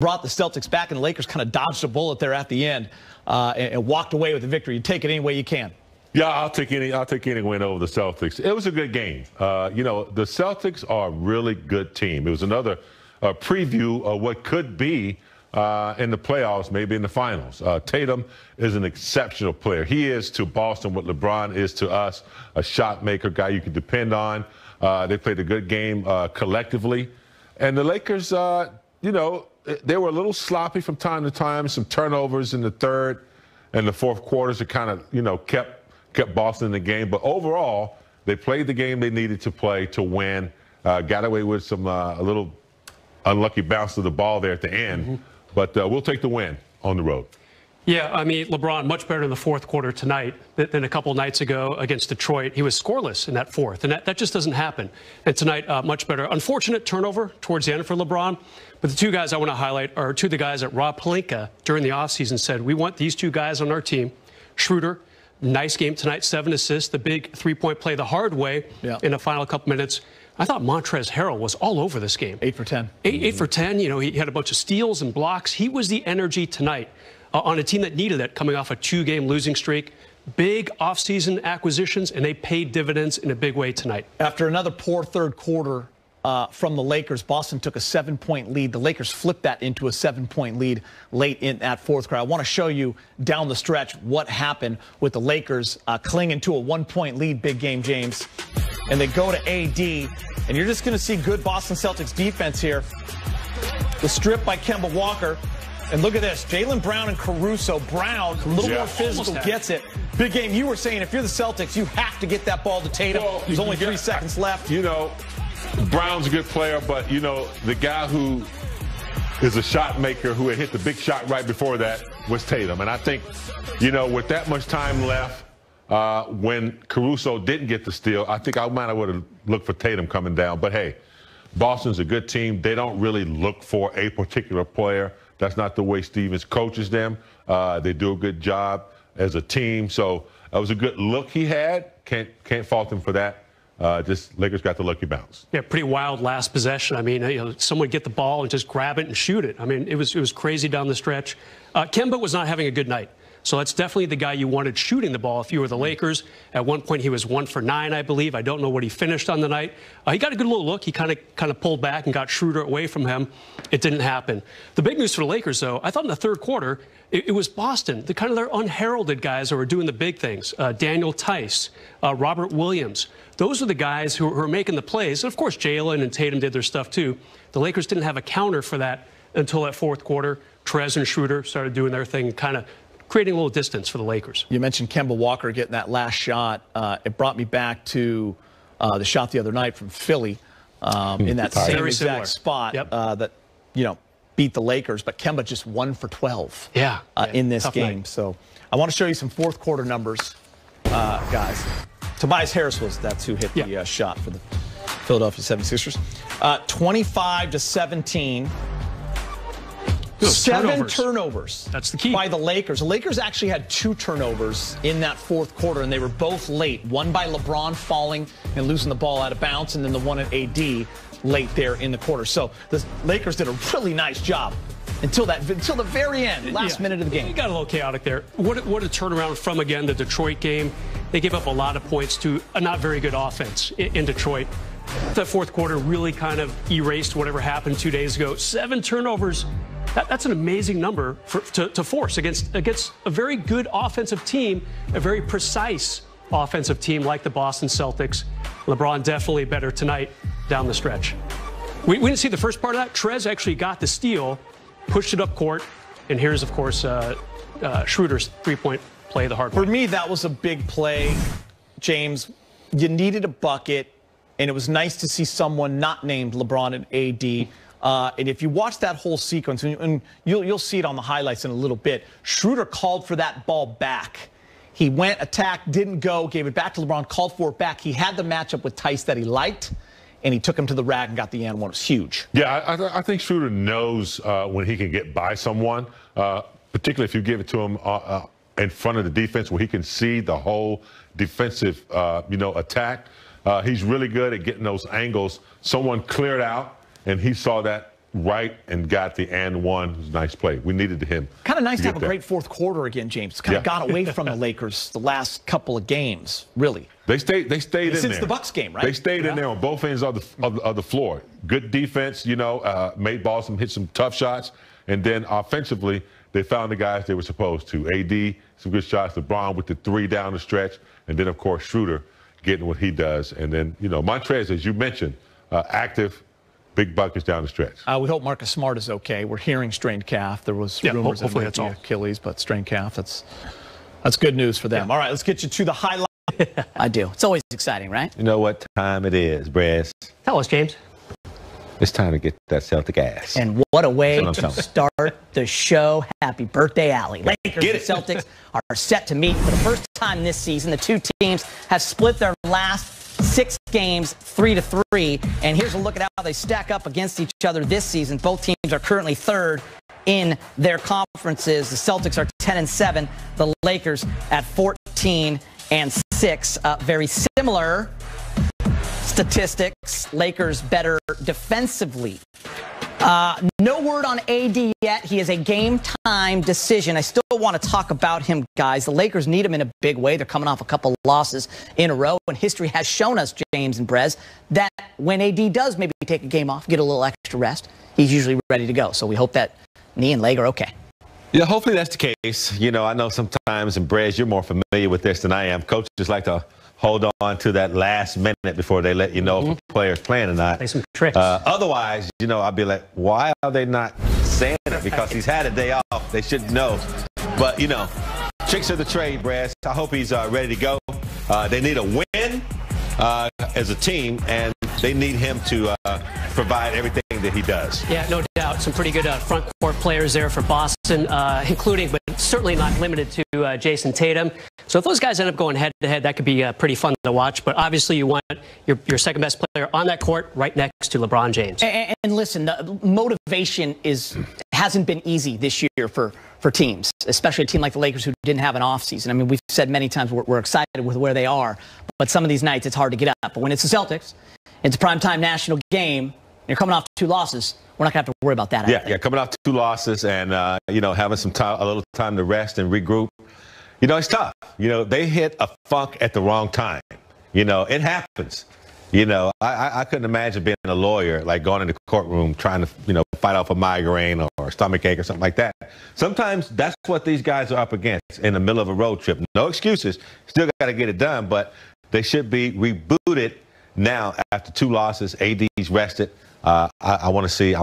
brought the Celtics back, and the Lakers kind of dodged a bullet there at the end and walked away with the victory. You take it any way you can. Yeah, I'll take any win over the Celtics. It was a good game. The Celtics are a really good team. It was another preview of what could be in the playoffs, maybe in the finals. Tatum is an exceptional player. He is to Boston what LeBron is to us, a shot maker, guy you can depend on. They played a good game collectively. And the Lakers, they were a little sloppy from time to time, some turnovers in the third and the fourth quarters that kind of, kept Boston in the game. But overall, they played the game they needed to play to win, got away with some a little unlucky bounce of the ball there at the end. Mm-hmm. But we'll take the win on the road. Yeah, I mean, LeBron much better in the fourth quarter tonight than a couple nights ago against Detroit. He was scoreless in that fourth, and that just doesn't happen. And tonight, much better. Unfortunate turnover towards the end for LeBron. But the two guys I want to highlight are two of the guys that Rob Pelinka during the offseason said, we want these two guys on our team. Schroeder, nice game tonight, 7 assists, the big three-point play the hard way in the final couple minutes. I thought Montrezl Harrell was all over this game. 8 for 10. 8 for 10. He had a bunch of steals and blocks. He was the energy tonight on a team that needed it, coming off a 2-game losing streak. Big offseason acquisitions, and they paid dividends in a big way tonight. After another poor third quarter from the Lakers, Boston took a 7-point lead. The Lakers flipped that into a 7-point lead late in that fourth quarter. I want to show you down the stretch what happened with the Lakers clinging to a 1-point lead. Big game, James. And they go to AD, and you're just going to see good Boston Celtics defense here. The strip by Kemba Walker. And look at this, Jaylen Brown and Caruso. Brown, a little more physical, gets it. Big game. You were saying if you're the Celtics, you have to get that ball to Tatum. Well, there's only 3 seconds left. Brown's a good player, but, the guy who is a shot maker who had hit the big shot right before that was Tatum. And I think, with that much time left, when Caruso didn't get the steal, I think I might have looked for Tatum coming down. But, hey, Boston's a good team. They don't really look for a particular player. That's not the way Stevens coaches them. They do a good job as a team. So that was a good look he had. Can't fault him for that. Just Lakers got the lucky bounce. Yeah, pretty wild last possession. I mean, someone get the ball and just grab it and shoot it. I mean, it was crazy down the stretch. Kemba was not having a good night. So that's definitely the guy you wanted shooting the ball if you were the Lakers. At one point, he was 1 for 9, I believe. I don't know what he finished on the night. He got a good little look. He kind of pulled back and got Schroeder away from him. It didn't happen. The big news for the Lakers, though, I thought in the third quarter, it was Boston, their unheralded guys who were doing the big things. Daniel Tice, Robert Williams. Those are the guys who are making the plays. And, of course, Jaylen and Tatum did their stuff, too. The Lakers didn't have a counter for that until that fourth quarter. Trez and Schroeder started doing their thing, kind of creating a little distance for the Lakers. You mentioned Kemba Walker getting that last shot. It brought me back to the shot the other night from Philly in that same exact spot that, beat the Lakers. But Kemba just 1 for 12 in this game. Night. So I want to show you some fourth quarter numbers, guys. Tobias Harris that's who hit the shot for the Philadelphia 76ers. 25-17. 7 turnovers. That's the key. By the Lakers. The Lakers actually had 2 turnovers in that fourth quarter, and they were both late. One by LeBron falling and losing the ball out of bounds, and then the one at AD late there in the quarter. So the Lakers did a really nice job until the very end, last minute of the game. It got a little chaotic there. What a turnaround from, again, the Detroit game. They gave up a lot of points to a not very good offense in Detroit. The fourth quarter really kind of erased whatever happened 2 days ago. 7 turnovers. That's an amazing number to force against a very good offensive team, a very precise offensive team like the Boston Celtics. LeBron definitely better tonight down the stretch. We didn't see the first part of that. Trez actually got the steal, pushed it up court, and here's, of course, Schroeder's three-point play the hard way. For me, that was a big play, James. You needed a bucket, and it was nice to see someone not named LeBron and AD. And if you watch that whole sequence, and you'll see it on the highlights in a little bit, Schroeder called for that ball back. He went, attacked, didn't go, gave it back to LeBron, called for it back. He had the matchup with Tice that he liked, and he took him to the rack and got the and one. It was huge. Yeah, I think Schroeder knows when he can get by someone, particularly if you give it to him in front of the defense where he can see the whole defensive, attack. He's really good at getting those angles. Someone cleared out, and he saw that right and got the and one. It was a nice play. We needed him. Kind of nice to have a that. great fourth quarter again, James. Kind of got away from the Lakers the last couple of games, really. They stayed in there. Since the Bucks game, right? They stayed in there on both ends of the floor. Good defense, made Boston hit some tough shots. And then offensively, they found the guys they were supposed to. AD, some good shots. LeBron with the 3 down the stretch. And then, of course, Schroeder getting what he does. And then, Montrez, as you mentioned, active, big buckets down the stretch. We hope Marcus Smart is okay. We're hearing strained calf. There was rumors of the Achilles, but strained calf. That's good news for them. All right, let's get you to the highlight. I do. It's always exciting, right? You know what time it is, Brez? Tell us, James. It's time to get that Celtic ass. And what a way to start the show. Happy birthday, Allie. Lakers and Celtics are set to meet for the first time this season. The two teams have split their last 6 games 3-3. And here's a look at how they stack up against each other this season. Both teams are currently third in their conferences. The Celtics are 10-7. The Lakers at 14-6. Very similar statistics. Lakers better defensively. No word on AD yet. He is a game-time decision. I still want to talk about him, guys. The Lakers need him in a big way. They're coming off a couple losses in a row, and history has shown us, James and Brez, that when AD does maybe take a game off, get a little extra rest, he's usually ready to go. So we hope that knee and leg are okay. Yeah, hopefully that's the case. I know sometimes, and Brez, you're more familiar with this than I am. Coaches like to hold on to that last minute before they let you know if a player's playing or not. Play some tricks. Otherwise, I'll be like, why are they not saying it? Because he's had a day off. They should know. But, tricks of the trade, Brad. I hope he's ready to go. They need a win as a team, and they need him to provide everything that he does. Yeah, no doubt. Some pretty good front court players there for Boston, including, but certainly not limited to Jason Tatum. So if those guys end up going head-to-head, that could be pretty fun to watch. But obviously you want your second-best player on that court right next to LeBron James. And listen, the motivation hasn't been easy this year for teams, especially a team like the Lakers who didn't have an offseason. I mean, we've said many times we're excited with where they are, but some of these nights it's hard to get up. But when it's the Celtics, it's a primetime national game, you're coming off 2 losses, we're not going to have to worry about that. Yeah, coming off 2 losses and, having some time, a little time to rest and regroup. It's tough. They hit a funk at the wrong time. It happens. I couldn't imagine being a lawyer, like going in the courtroom trying to, fight off a migraine or a stomach ache or something like that. Sometimes that's what these guys are up against in the middle of a road trip. No excuses. Still got to get it done, but they should be rebooted now after 2 losses. AD's rested. I want to see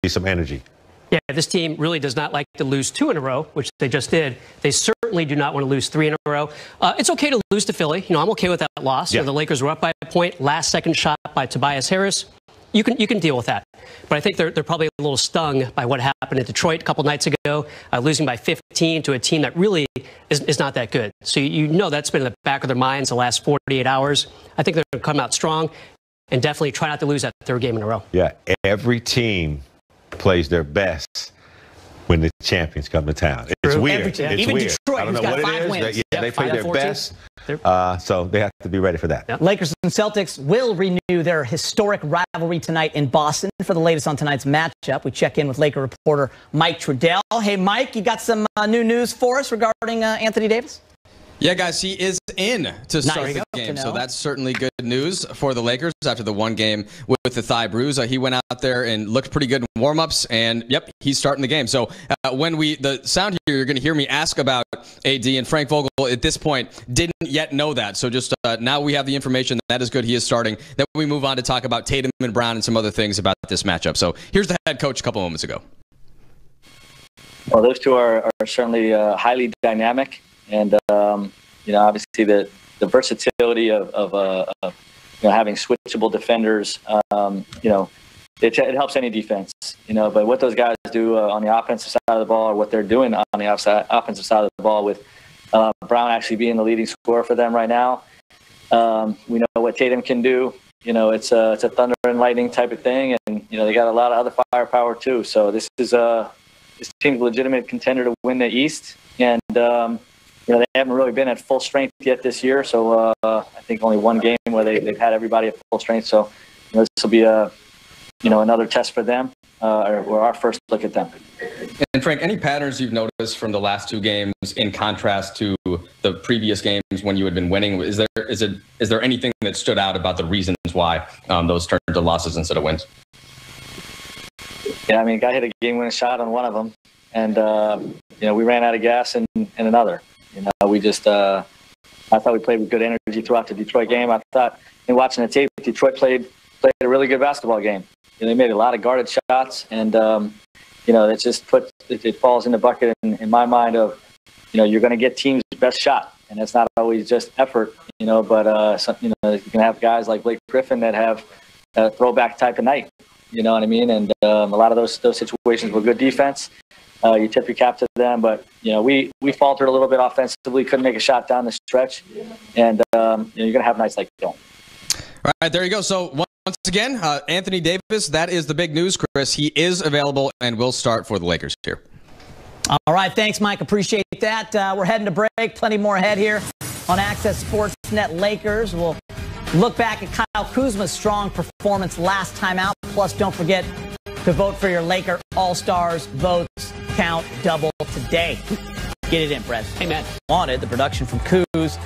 some energy. Yeah, this team really does not like to lose 2 in a row, which they just did. They certainly do not want to lose 3 in a row. It's okay to lose to Philly. I'm okay with that loss. Yeah. The Lakers were up by a point. Last second shot by Tobias Harris. You can deal with that. But I think they're probably a little stung by what happened in Detroit a couple nights ago, losing by 15 to a team that really is not that good. So that's been in the back of their minds the last 48 hours. I think they're going to come out strong and definitely try not to lose that 3rd game in a row. Yeah, every team plays their best when the champions come to town. It's weird. It's Even weird. Detroit, I don't know who's got what 5 it is. wins. They play their 5-14. best, so they have to be ready for that. Yep. Lakers and Celtics will renew their historic rivalry tonight in Boston. For the latest on tonight's matchup, we check in with Laker reporter Mike Trudell. Hey, Mike, you got some new news for us regarding Anthony Davis? Yeah, guys, he is in to start the game, so that's certainly good news for the Lakers after the 1 game with the thigh bruise. He went out there and looked pretty good in warm-ups, and, yep, he's starting the game. So when the sound here, you're going to hear me ask about AD, and Frank Vogel at this point didn't yet know that. So just now we have the information that is good. He is starting. Then we move on to talk about Tatum and Brown and some other things about this matchup. So here's the head coach a couple moments ago. Well, those two are certainly highly dynamic. And, obviously the versatility of having switchable defenders, it helps any defense, But what those guys do on the offensive side of the ball or what they're doing on the offensive side of the ball with Brown actually being the leading scorer for them right now. We know what Tatum can do. It's a thunder and lightning type of thing. And, they got a lot of other firepower too. So this team's a legitimate contender to win the East. And, they haven't really been at full strength yet this year, so I think only 1 game where they've had everybody at full strength. So this will be another test for them. or our first look at them. And Frank, any patterns you've noticed from the last two games in contrast to the previous games when you had been winning? Is there anything that stood out about the reasons why those turned to losses instead of wins? Yeah, I mean, a guy hit a game-winning shot on one of them, and we ran out of gas in another. We just I thought we played with good energy throughout the Detroit game. I thought in watching the tape, Detroit played a really good basketball game. They made a lot of guarded shots, and that just it falls in the bucket in my mind of you're going to get teams' best shot, and it's not always just effort, but you can have guys like Blake Griffin that have a throwback type of night, you know what I mean? And a lot of those situations were good defense. You tip your cap to them, but we faltered a little bit offensively, couldn't make a shot down the stretch, and you're going to have nights like you don't. All right, there you go. So once again, Anthony Davis, that is the big news, Chris. He is available and will start for the Lakers here. All right, thanks, Mike. Appreciate that. We're heading to break. Plenty more ahead here on Access Sportsnet Lakers. We'll look back at Kyle Kuzma's strong performance last time out. Plus, don't forget to vote for your Laker All-Stars. Votes count double today. Get it in, Brett. Amen. Wanted the production from Kuz.